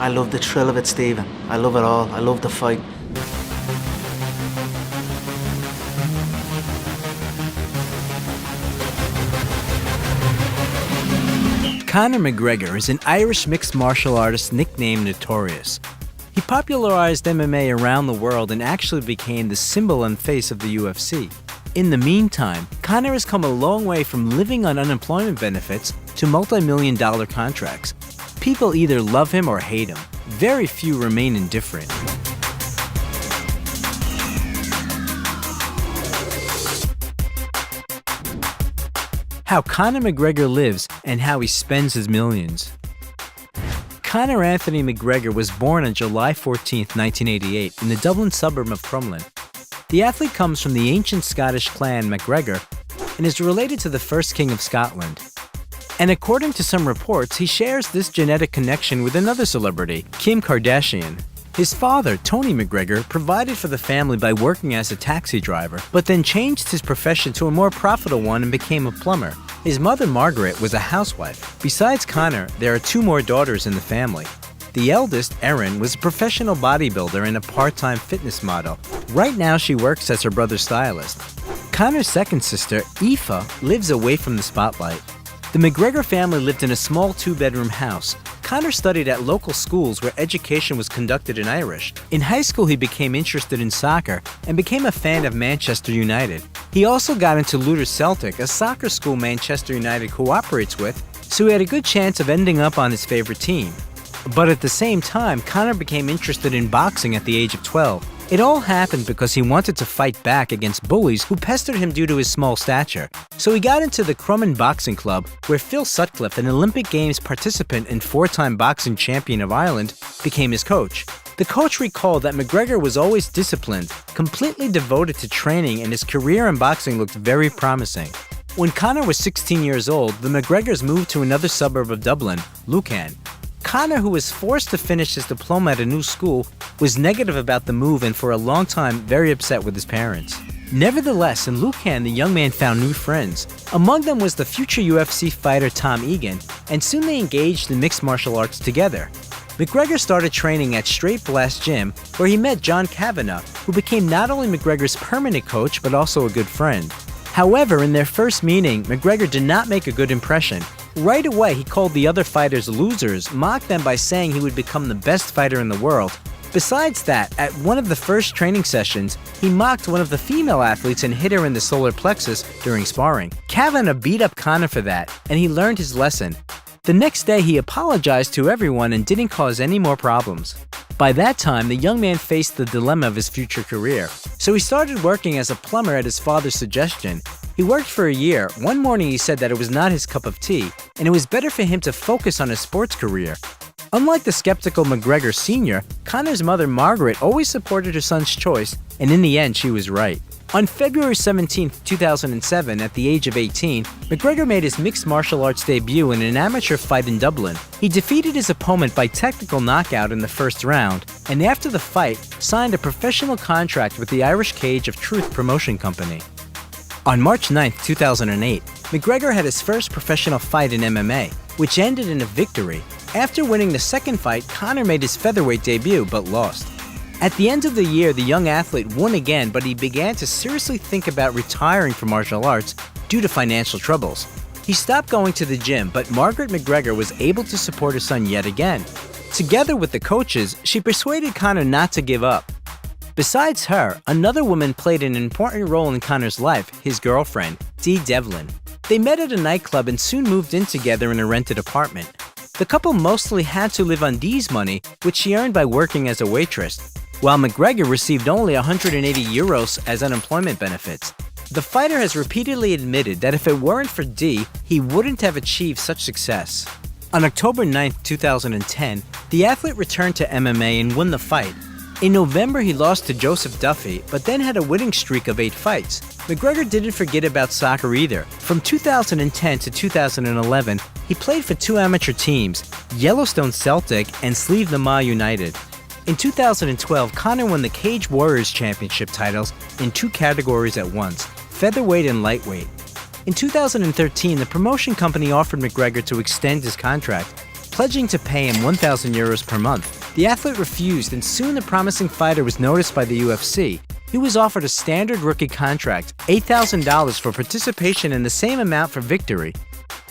I love the thrill of it, Stephen. I love it all. I love the fight. Conor McGregor is an Irish mixed martial artist nicknamed Notorious. He popularized MMA around the world and actually became the symbol and face of the UFC. In the meantime, Conor has come a long way from living on unemployment benefits to multi-million-dollar contracts. People either love him or hate him. Very few remain indifferent. How Conor McGregor lives and how he spends his millions. Conor Anthony McGregor was born on July 14, 1988, in the Dublin suburb of Crumlin. The athlete comes from the ancient Scottish clan McGregor and is related to the first king of Scotland. And according to some reports, he shares this genetic connection with another celebrity, Kim Kardashian. His father, Tony McGregor, provided for the family by working as a taxi driver, but then changed his profession to a more profitable one and became a plumber. His mother, Margaret, was a housewife. Besides Conor, there are two more daughters in the family. The eldest, Erin, was a professional bodybuilder and a part-time fitness model. Right now, she works as her brother's stylist. Conor's second sister, Aoife, lives away from the spotlight. The McGregor family lived in a small two-bedroom house. Conor studied at local schools where education was conducted in Irish. In high school, he became interested in soccer and became a fan of Manchester United. He also got into Luther Celtic, a soccer school Manchester United cooperates with, so he had a good chance of ending up on his favorite team. But at the same time, Conor became interested in boxing at the age of 12. It all happened because he wanted to fight back against bullies who pestered him due to his small stature. So he got into the Crumlin Boxing Club, where Phil Sutcliffe, an Olympic Games participant and four-time boxing champion of Ireland, became his coach. The coach recalled that McGregor was always disciplined, completely devoted to training, and his career in boxing looked very promising. When Conor was 16 years old, the McGregors moved to another suburb of Dublin, Lucan. Conor, who was forced to finish his diploma at a new school, was negative about the move and for a long time very upset with his parents. Nevertheless, in Lucan, the young man found new friends. Among them was the future UFC fighter Tom Egan, and soon they engaged in mixed martial arts together. McGregor started training at Straight Blast Gym, where he met John Kavanagh, who became not only McGregor's permanent coach but also a good friend. However, in their first meeting, McGregor did not make a good impression. Right away, he called the other fighters losers, mocked them by saying he would become the best fighter in the world. Besides that, at one of the first training sessions, he mocked one of the female athletes and hit her in the solar plexus during sparring. Kavanagh beat up Conor for that, and he learned his lesson. The next day, he apologized to everyone and didn't cause any more problems. By that time, the young man faced the dilemma of his future career, so he started working as a plumber at his father's suggestion. He worked for a year. One morning he said that it was not his cup of tea, and it was better for him to focus on his sports career. Unlike the skeptical McGregor Sr., Conor's mother Margaret always supported her son's choice, and in the end she was right. On February 17, 2007, at the age of 18, McGregor made his mixed martial arts debut in an amateur fight in Dublin. He defeated his opponent by technical knockout in the first round, and after the fight, signed a professional contract with the Irish Cage of Truth promotion company. On March 9, 2008, McGregor had his first professional fight in MMA, which ended in a victory. After winning the second fight, Conor made his featherweight debut, but lost. At the end of the year, the young athlete won again, but he began to seriously think about retiring from martial arts due to financial troubles. He stopped going to the gym, but Margaret McGregor was able to support her son yet again. Together with the coaches, she persuaded Conor not to give up. Besides her, another woman played an important role in Conor's life, his girlfriend, Dee Devlin. They met at a nightclub and soon moved in together in a rented apartment. The couple mostly had to live on Dee's money, which she earned by working as a waitress, while McGregor received only 180 euros as unemployment benefits. The fighter has repeatedly admitted that if it weren't for Dee, he wouldn't have achieved such success. On October 9, 2010, the athlete returned to MMA and won the fight. In November, he lost to Joseph Duffy, but then had a winning streak of 8 fights. McGregor didn't forget about soccer either. From 2010 to 2011, he played for 2 amateur teams, Yellowstone Celtic and Slieve Nama United. In 2012, Conor won the Cage Warriors Championship titles in 2 categories at once, featherweight and lightweight. In 2013, the promotion company offered McGregor to extend his contract. pledging to pay him 1,000 euros per month. The athlete refused, and soon the promising fighter was noticed by the UFC. He was offered a standard rookie contract, $8,000 for participation and the same amount for victory.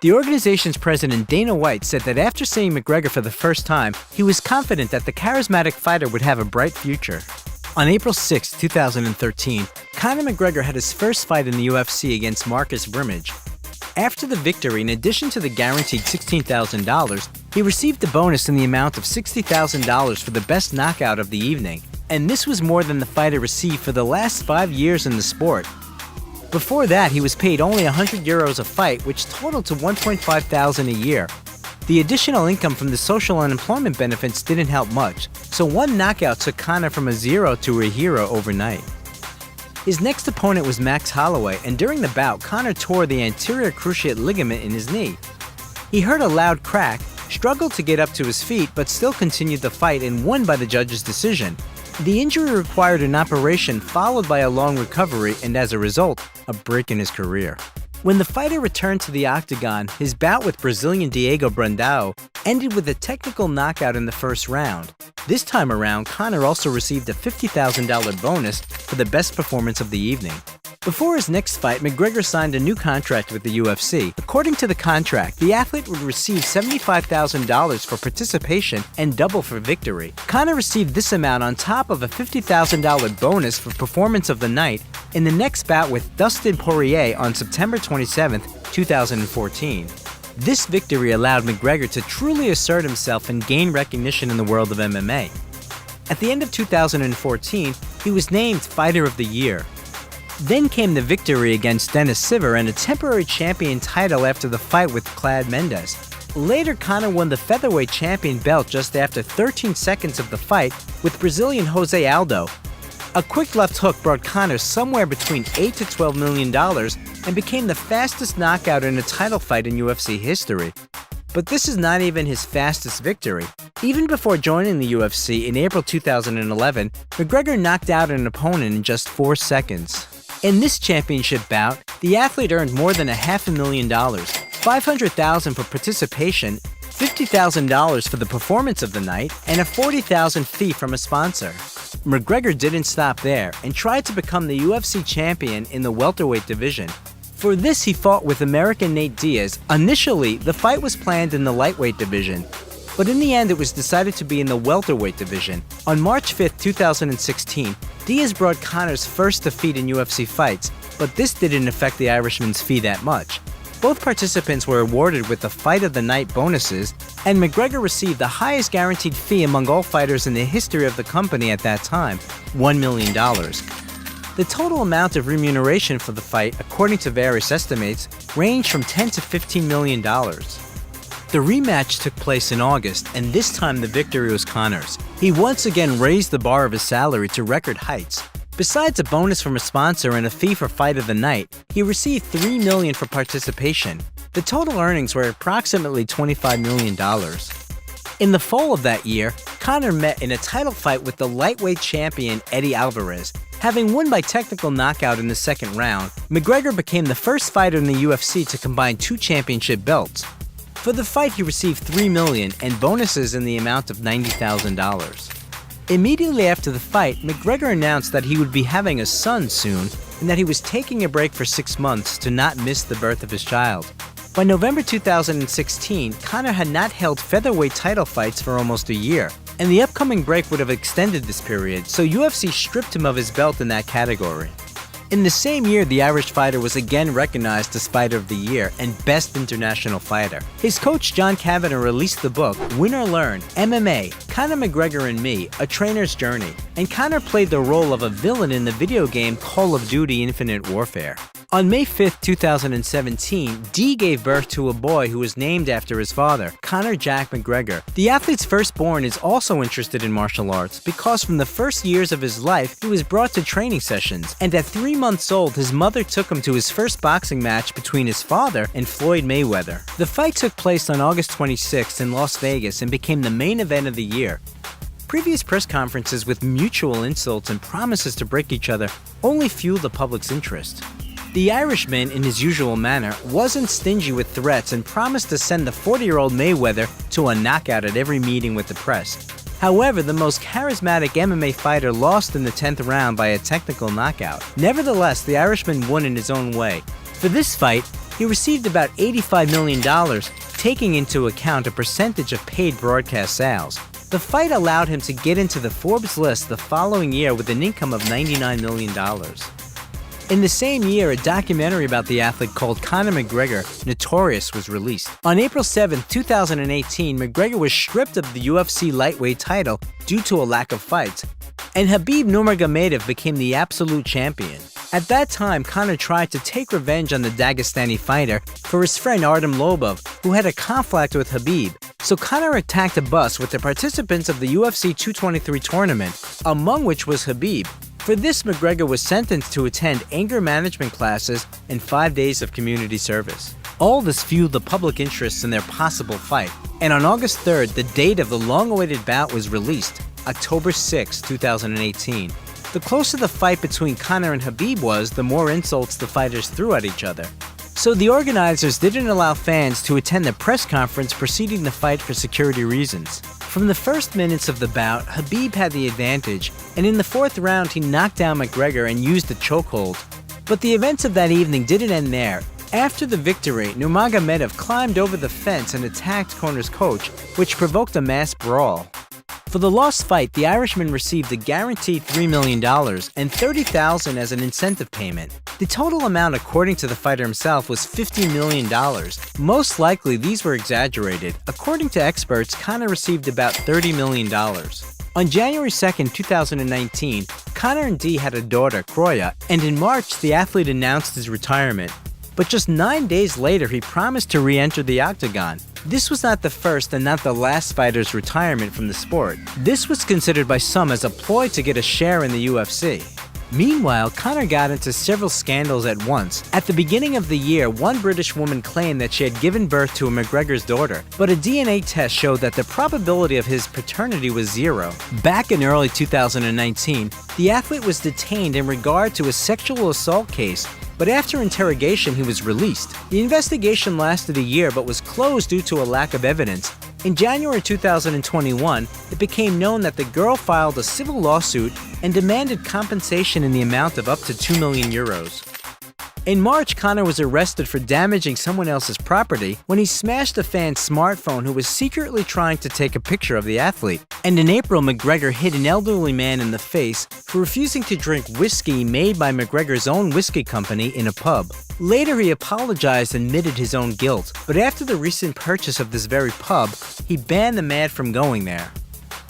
The organization's president, Dana White, said that after seeing McGregor for the first time, he was confident that the charismatic fighter would have a bright future. On April 6, 2013, Conor McGregor had his first fight in the UFC against Marcus Brimage. After the victory, in addition to the guaranteed $16,000, he received a bonus in the amount of $60,000 for the best knockout of the evening, and this was more than the fighter received for the last 5 years in the sport. Before that, he was paid only €100 a fight, which totaled to $1,500 a year. The additional income from the social unemployment benefits didn't help much, so one knockout took Conor from a zero to a hero overnight. His next opponent was Max Holloway, and during the bout, Conor tore the anterior cruciate ligament in his knee. He heard a loud crack, struggled to get up to his feet, but still continued the fight and won by the judge's decision. The injury required an operation followed by a long recovery and, as a result, a break in his career. When the fighter returned to the octagon, his bout with Brazilian Diego Brandao ended with a technical knockout in the first round. This time around, Conor also received a $50,000 bonus for the best performance of the evening. Before his next fight, McGregor signed a new contract with the UFC. According to the contract, the athlete would receive $75,000 for participation and double for victory. Conor received this amount on top of a $50,000 bonus for performance of the night in the next bout with Dustin Poirier on September 27, 2014. This victory allowed McGregor to truly assert himself and gain recognition in the world of MMA. At the end of 2014, he was named Fighter of the Year. Then came the victory against Dennis Siver and a temporary champion title after the fight with Claude Mendes. Later, Conor won the featherweight champion belt just after 13 seconds of the fight with Brazilian Jose Aldo. A quick left hook brought Conor somewhere between $8 to $12 million and became the fastest knockout in a title fight in UFC history. But this is not even his fastest victory. Even before joining the UFC in April 2011, McGregor knocked out an opponent in just 4 seconds. In this championship bout, the athlete earned more than $500,000, $500,000 for participation, $50,000 for the performance of the night, and a $40,000 fee from a sponsor. McGregor didn't stop there and tried to become the UFC champion in the welterweight division. For this, he fought with American Nate Diaz. Initially, the fight was planned in the lightweight division, but in the end it was decided to be in the welterweight division. On March 5, 2016, Diaz brought Conor's first defeat in UFC fights, but this didn't affect the Irishman's fee that much. Both participants were awarded with the Fight of the Night bonuses, and McGregor received the highest guaranteed fee among all fighters in the history of the company at that time, $1 million. The total amount of remuneration for the fight, according to various estimates, ranged from $10 to $15 million. The rematch took place in August, and this time the victory was Conor's. He once again raised the bar of his salary to record heights. Besides a bonus from a sponsor and a fee for Fight of the Night, he received $3 million for participation. The total earnings were approximately $25 million. In the fall of that year, Conor met in a title fight with the lightweight champion Eddie Alvarez. Having won by technical knockout in the second round, McGregor became the first fighter in the UFC to combine 2 championship belts. For the fight, he received $3 million and bonuses in the amount of $90,000. Immediately after the fight, McGregor announced that he would be having a son soon and that he was taking a break for 6 months to not miss the birth of his child. By November 2016, Conor had not held featherweight title fights for almost a year, and the upcoming break would have extended this period, so UFC stripped him of his belt in that category. In the same year, the Irish fighter was again recognized as Fighter of the Year and Best International Fighter. His coach John Kavanagh released the book Win or Learn, MMA, Conor McGregor and Me, A Trainer's Journey, and Conor played the role of a villain in the video game Call of Duty Infinite Warfare. On May 5, 2017, Dee gave birth to a boy who was named after his father, Conor Jack McGregor. The athlete's firstborn is also interested in martial arts because from the first years of his life, he was brought to training sessions, and at 3 months old, his mother took him to his first boxing match between his father and Floyd Mayweather. The fight took place on August 26 in Las Vegas and became the main event of the year. Previous press conferences with mutual insults and promises to break each other only fueled the public's interest. The Irishman, in his usual manner, wasn't stingy with threats and promised to send the 40-year-old Mayweather to a knockout at every meeting with the press. However, the most charismatic MMA fighter lost in the 10th round by a technical knockout. Nevertheless, the Irishman won in his own way. For this fight, he received about $85 million, taking into account a percentage of paid broadcast sales. The fight allowed him to get into the Forbes list the following year with an income of $99 million. In the same year, a documentary about the athlete called Conor McGregor, Notorious, was released. On April 7, 2018, McGregor was stripped of the UFC lightweight title due to a lack of fights, and Khabib Nurmagomedov became the absolute champion. At that time, Conor tried to take revenge on the Dagestani fighter for his friend Artem Lobov, who had a conflict with Khabib. So Conor attacked a bus with the participants of the UFC 223 tournament, among which was Khabib. For this, McGregor was sentenced to attend anger management classes and 5 days of community service. All this fueled the public interest in their possible fight, and on August 3rd, the date of the long-awaited bout was released, October 6, 2018. The closer the fight between Conor and Khabib was, the more insults the fighters threw at each other. So the organizers didn't allow fans to attend the press conference preceding the fight for security reasons. From the first minutes of the bout, Khabib had the advantage, and in the 4th round he knocked down McGregor and used the chokehold. But the events of that evening didn't end there. After the victory, Nurmagomedov climbed over the fence and attacked Conor's coach, which provoked a mass brawl. For the lost fight, the Irishman received a guaranteed $3 million and $30,000 as an incentive payment. The total amount, according to the fighter himself, was $50 million. Most likely, these were exaggerated. According to experts, Conor received about $30 million. On January 2, 2019, Conor and Dee had a daughter, Croya, and in March, the athlete announced his retirement. But just 9 days later, he promised to re-enter the octagon. This was not the first and not the last fighter's retirement from the sport. This was considered by some as a ploy to get a share in the UFC. Meanwhile, Conor got into several scandals at once. At the beginning of the year, one British woman claimed that she had given birth to a McGregor's daughter, but a DNA test showed that the probability of his paternity was 0. Back in early 2019, the athlete was detained in regard to a sexual assault case, but after interrogation, he was released. The investigation lasted a year but was closed due to a lack of evidence. In January 2021, it became known that the girl filed a civil lawsuit and demanded compensation in the amount of up to 2 million euros. In March, Conor was arrested for damaging someone else's property when he smashed a fan's smartphone who was secretly trying to take a picture of the athlete. And in April, McGregor hit an elderly man in the face for refusing to drink whiskey made by McGregor's own whiskey company in a pub. Later, he apologized and admitted his own guilt, but after the recent purchase of this very pub, he banned the man from going there.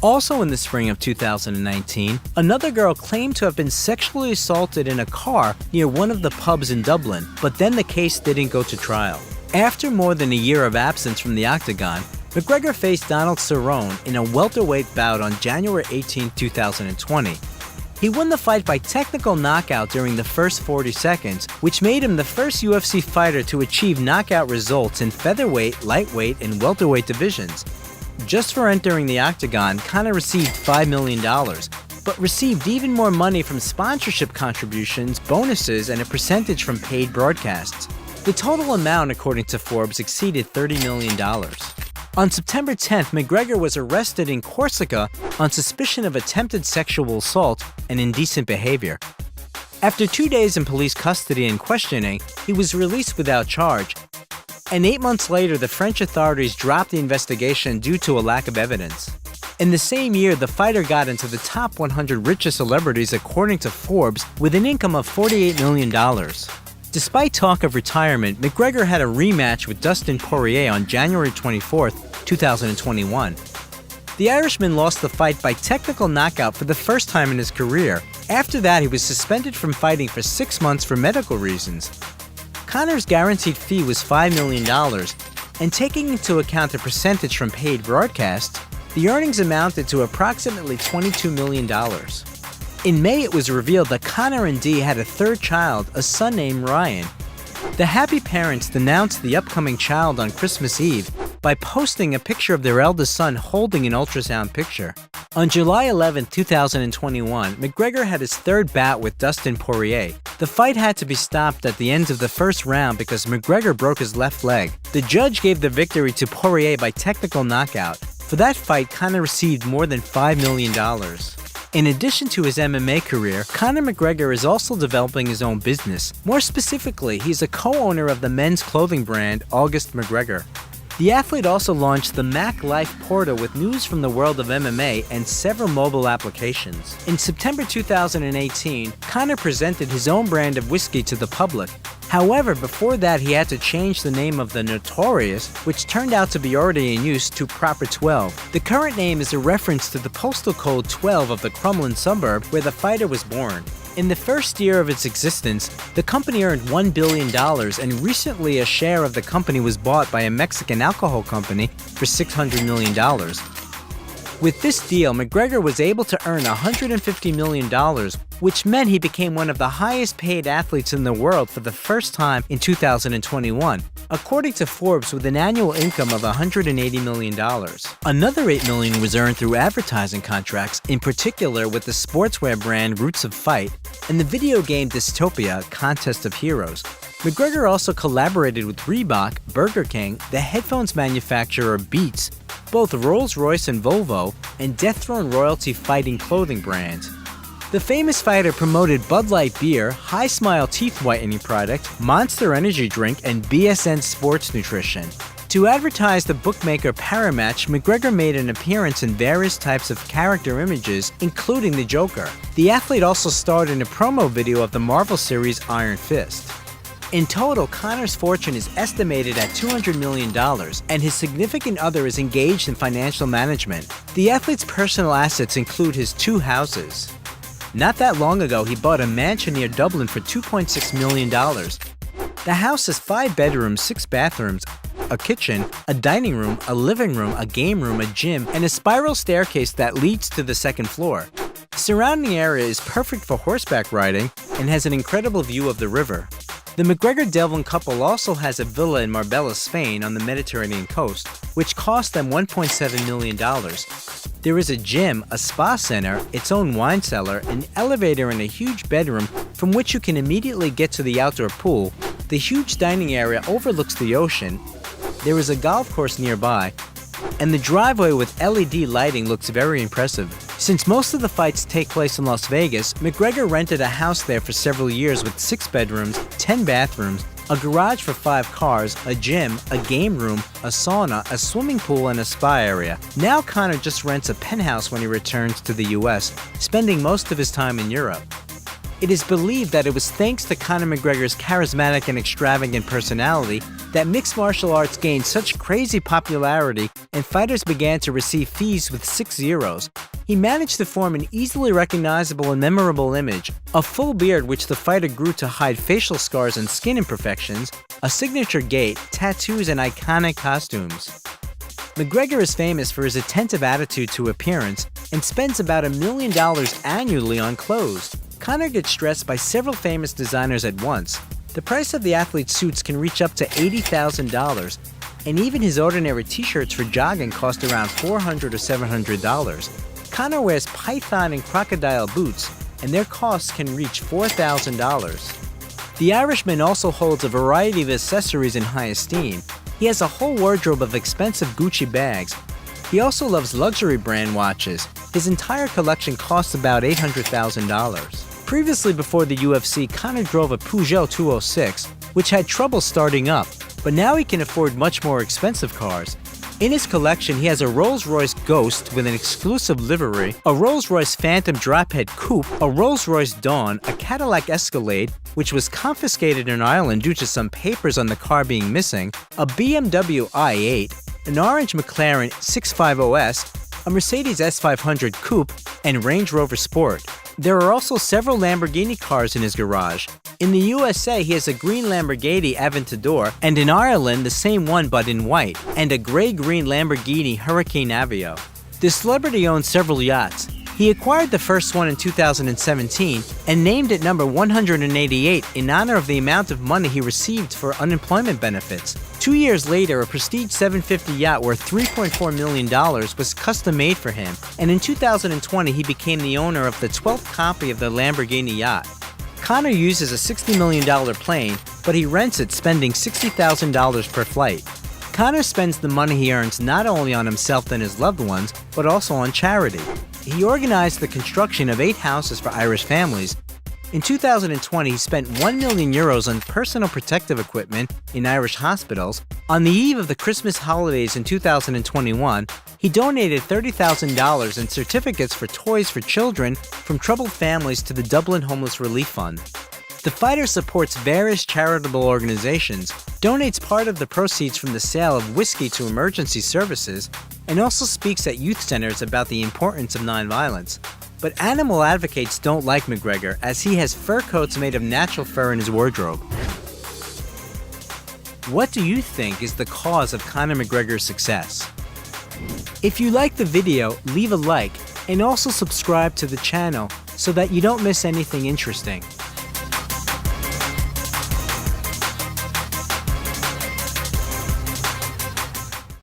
Also in the spring of 2019, another girl claimed to have been sexually assaulted in a car near one of the pubs in Dublin, but then the case didn't go to trial. After more than a year of absence from the octagon, McGregor faced Donald Cerrone in a welterweight bout on January 18, 2020. He won the fight by technical knockout during the first 40 seconds, which made him the first UFC fighter to achieve knockout results in featherweight, lightweight, and welterweight divisions. Just for entering the octagon, Conor received $5 million, but received even more money from sponsorship contributions, bonuses, and a percentage from paid broadcasts. The total amount, according to Forbes, exceeded $30 million. On September 10th, McGregor was arrested in Corsica on suspicion of attempted sexual assault and indecent behavior. After 2 days in police custody and questioning, he was released without charge. And 8 months later, the French authorities dropped the investigation due to a lack of evidence. In the same year, the fighter got into the top 100 richest celebrities according to Forbes with an income of $48 million. Despite talk of retirement, McGregor had a rematch with Dustin Poirier on January 24, 2021. The Irishman lost the fight by technical knockout for the first time in his career. After that, he was suspended from fighting for 6 months for medical reasons. Conor's guaranteed fee was $5 million, and taking into account the percentage from paid broadcasts, the earnings amounted to approximately $22 million. In May, it was revealed that Conor and Dee had a third child, a son named Ryan. The happy parents announced the upcoming child on Christmas Eve by posting a picture of their eldest son holding an ultrasound picture. On July 11, 2021, McGregor had his third bout with Dustin Poirier. The fight had to be stopped at the end of the first round because McGregor broke his left leg. The judge gave the victory to Poirier by technical knockout. For that fight, Conor received more than $5 million. In addition to his MMA career, Conor McGregor is also developing his own business. More specifically, he's a co-owner of the men's clothing brand August McGregor. The athlete also launched the Mac Life portal with news from the world of MMA and several mobile applications. In September 2018, Conor presented his own brand of whiskey to the public. However, before that he had to change the name of the Notorious, which turned out to be already in use, to Proper 12. The current name is a reference to the postal code 12 of the Crumlin suburb where the fighter was born. In the first year of its existence, the company earned $1 billion, and recently a share of the company was bought by a Mexican alcohol company for $600 million. With this deal, McGregor was able to earn $150 million, which meant he became one of the highest paid athletes in the world for the first time in 2021, according to Forbes, with an annual income of $180 million. Another $8 million was earned through advertising contracts, in particular with the sportswear brand Roots of Fight and the video game Dystopia Contest of Heroes. McGregor also collaborated with Reebok, Burger King, the headphones manufacturer Beats, both Rolls-Royce and Volvo, and Death Throne royalty fighting clothing brands. The famous fighter promoted Bud Light beer, High Smile teeth whitening product, Monster energy drink, and BSN sports nutrition. To advertise the bookmaker Paramatch, McGregor made an appearance in various types of character images, including the Joker. The athlete also starred in a promo video of the Marvel series Iron Fist. In total, Conor's fortune is estimated at $200 million, and his significant other is engaged in financial management. The athlete's personal assets include his 2 houses. Not that long ago, he bought a mansion near Dublin for $2.6 million. The house has 5 bedrooms, 6 bathrooms, a kitchen, a dining room, a living room, a game room, a gym, and a spiral staircase that leads to the second floor. The surrounding area is perfect for horseback riding and has an incredible view of the river. The McGregor-Devlin couple also has a villa in Marbella, Spain on the Mediterranean coast, which cost them $1.7 million. There is a gym, a spa center, its own wine cellar, an elevator, and a huge bedroom from which you can immediately get to the outdoor pool. The huge dining area overlooks the ocean. There is a golf course nearby, and the driveway with LED lighting looks very impressive. Since most of the fights take place in Las Vegas, McGregor rented a house there for several years with 6 bedrooms, 10 bathrooms, a garage for 5 cars, a gym, a game room, a sauna, a swimming pool, and a spa area. Now Conor just rents a penthouse when he returns to the US, spending most of his time in Europe. It is believed that it was thanks to Conor McGregor's charismatic and extravagant personality that mixed martial arts gained such crazy popularity and fighters began to receive fees with 6 zeros. He managed to form an easily recognizable and memorable image, a full beard which the fighter grew to hide facial scars and skin imperfections, a signature gait, tattoos, and iconic costumes. McGregor is famous for his attentive attitude to appearance and spends about $1 million annually on clothes. Conor gets dressed by several famous designers at once. The price of the athlete's suits can reach up to $80,000, and even his ordinary t-shirts for jogging cost around $400 or $700. Conor wears python and crocodile boots, and their costs can reach $4,000. The Irishman also holds a variety of accessories in high esteem. He has a whole wardrobe of expensive Gucci bags. He also loves luxury brand watches. His entire collection costs about $800,000. Previously, before the UFC, Conor drove a Peugeot 206, which had trouble starting up, but now he can afford much more expensive cars. In his collection, he has a Rolls-Royce Ghost with an exclusive livery, a Rolls-Royce Phantom Drophead Coupe, a Rolls-Royce Dawn, a Cadillac Escalade, which was confiscated in Ireland due to some papers on the car being missing, a BMW i8, an orange McLaren 650S, a Mercedes S500 Coupe, and Range Rover Sport. There are also several Lamborghini cars in his garage. In the USA, he has a green Lamborghini Aventador, and in Ireland, the same one but in white, and a gray-green Lamborghini Hurricane Aveo. The celebrity owns several yachts. He acquired the first one in 2017 and named it number 188 in honor of the amount of money he received for unemployment benefits. 2 years later, a prestige 750 yacht worth $3.4 million was custom-made for him, and in 2020 he became the owner of the 12th copy of the Lamborghini yacht. Conor uses a $60 million plane, but he rents it, spending $60,000 per flight. Conor spends the money he earns not only on himself and his loved ones, but also on charity. He organized the construction of 8 houses for Irish families. In 2020, he spent €1 million on personal protective equipment in Irish hospitals. On the eve of the Christmas holidays in 2021, he donated $30,000 in certificates for toys for children from troubled families to the Dublin Homeless Relief Fund. The fighter supports various charitable organizations, donates part of the proceeds from the sale of whiskey to emergency services, and also speaks at youth centers about the importance of nonviolence. But animal advocates don't like McGregor, as he has fur coats made of natural fur in his wardrobe. What do you think is the cause of Conor McGregor's success? If you liked the video, leave a like and also subscribe to the channel so that you don't miss anything interesting.